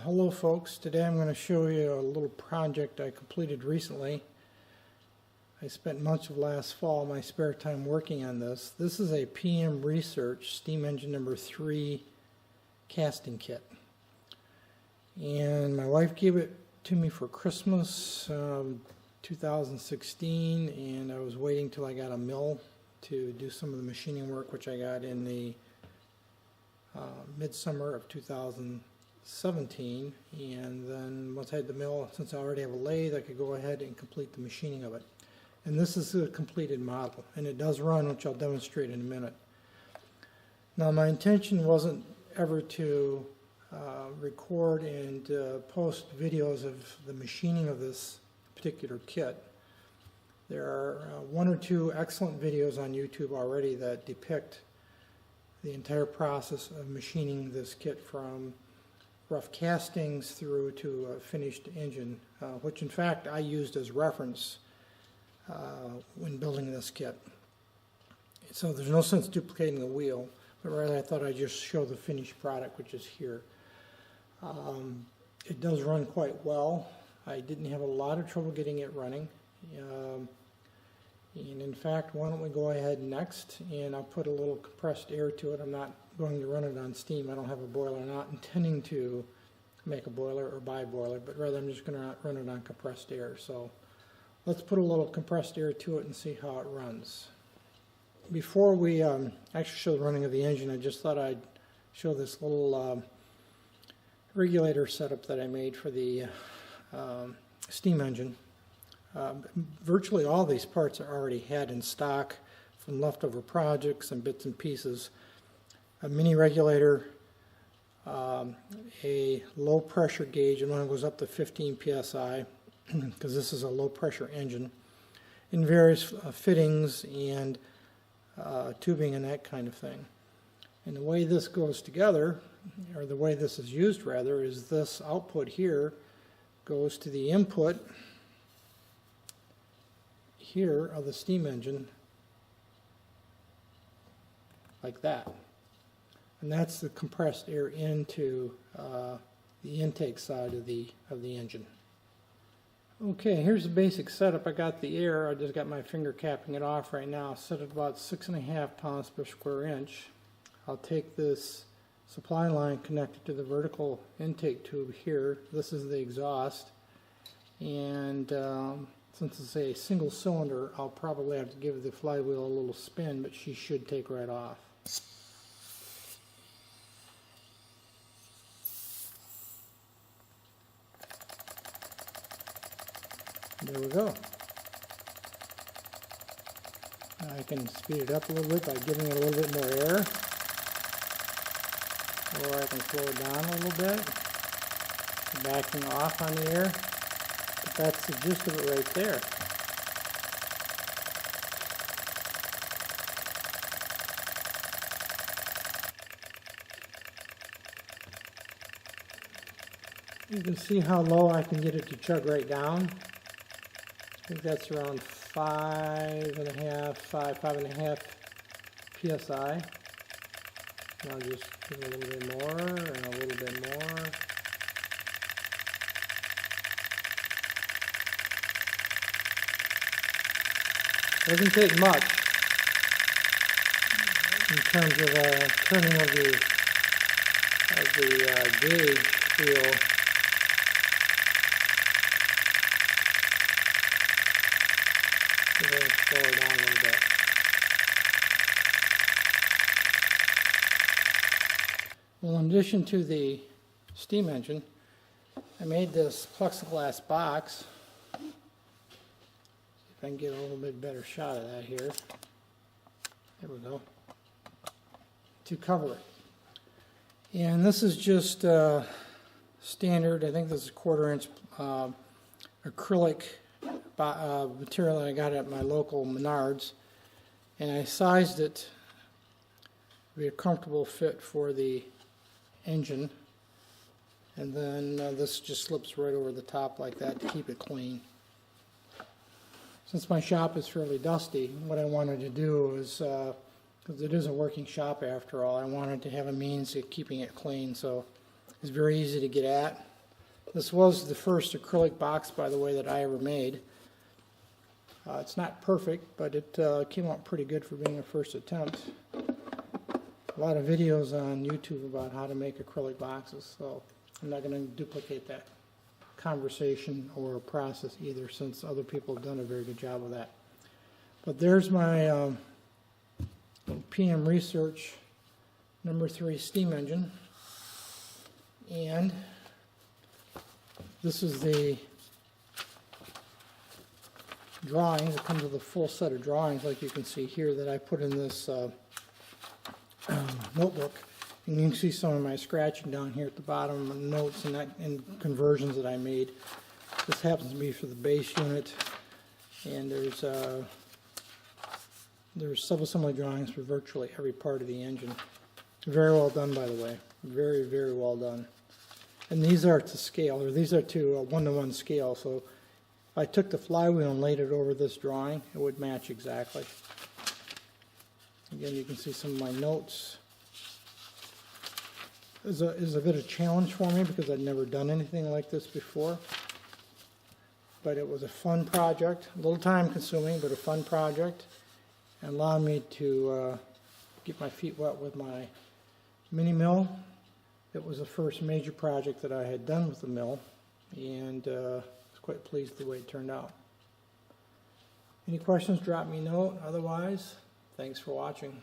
Hello folks, today I'm going to show you a little project I completed recently. I spent much of last fall my spare time working on this. This is a PM Research steam engine number 3 casting kit. And my wife gave it to me for Christmas 2016, and I was waiting till I got a mill to do some of the machining work, which I got in the midsummer of 2017, and then once I had the mill, since I already have a lathe, I could go ahead and complete the machining of it. And this is a completed model, and it does run, which I'll demonstrate in a minute. Now my intention wasn't ever to record and post videos of the machining of this particular kit. There are one or two excellent videos on YouTube already that depict the entire process of machining this kit from rough castings through to a finished engine, which in fact I used as reference when building this kit. So there's no sense duplicating the wheel, but rather I thought I'd just show the finished product, which is here. It does run quite well. I didn't have a lot of trouble getting it running. And in fact, why don't we go ahead next, and I'll put a little compressed air to it. I'm not going to run it on steam. I don't have a boiler. I'm not intending to make a boiler or buy a boiler, but rather I'm just going to run it on compressed air. So let's put a little compressed air to it and see how it runs. Before we actually show the running of the engine, I just thought I'd show this little regulator setup that I made for the steam engine. Virtually all these parts are already had in stock from leftover projects and bits and pieces. A mini regulator, a low pressure gauge, and one goes up to 15 psi because this is a low pressure engine, in various fittings and tubing and that kind of thing. And the way this goes together, or the way this is used rather, is this output here goes to the input here of the steam engine, like that. And that's the compressed air into the intake side of the engine. Okay, here's the basic setup. I got the air. I just got my finger capping it off right now, set at about 6.5 pounds per square inch. I'll take this supply line connected to the vertical intake tube here. This is the exhaust, and since it's a single cylinder, I'll probably have to give the flywheel a little spin, but she should take right off. There we go. I can speed it up a little bit by giving it a little bit more air, or I can slow it down a little bit, backing off on the air. But that's the gist of it right there. You can see how low I can get it to chug right down. I think that's around 5.5 psi. And I'll just give it a little bit more and a little bit more. It doesn't take much in terms of turning of the gauge wheel. We're going to slow it down a little bit. Well, in addition to the steam engine, I made this plexiglass box. If I can get a little bit better shot of that here. There we go. To cover it. And this is just standard, I think this is 1/4 inch acrylic material that I got at my local Menards. And I sized it to be a comfortable fit for the engine. And then this just slips right over the top like that to keep it clean. Since my shop is fairly dusty, what I wanted to do is, because it is a working shop after all, I wanted to have a means of keeping it clean, so it's very easy to get at. This was the first acrylic box, by the way, that I ever made. It's not perfect, but it came out pretty good for being a first attempt. A lot of videos on YouTube about how to make acrylic boxes, so I'm not going to duplicate that conversation or process either, since other people have done a very good job of that. But there's my PM Research number 3 steam engine, and this is the drawings. It comes with a full set of drawings, like you can see here, that I put in this notebook. And you can see some of my scratching down here at the bottom, and notes and conversions that I made. This happens to be for the base unit, and there's sub-assembly drawings for virtually every part of the engine. Very well done, by the way. Very, very well done. And these are to scale, or these are to a 1-to-1 scale, so if I took the flywheel and laid it over this drawing, it would match exactly. Again, you can see some of my notes. It was a bit of a challenge for me because I'd never done anything like this before. But it was a fun project, a little time consuming, but a fun project, and allowed me to get my feet wet with my mini mill. It was the first major project that I had done with the mill, and I was quite pleased with the way it turned out. Any questions, drop me a note. Otherwise, thanks for watching.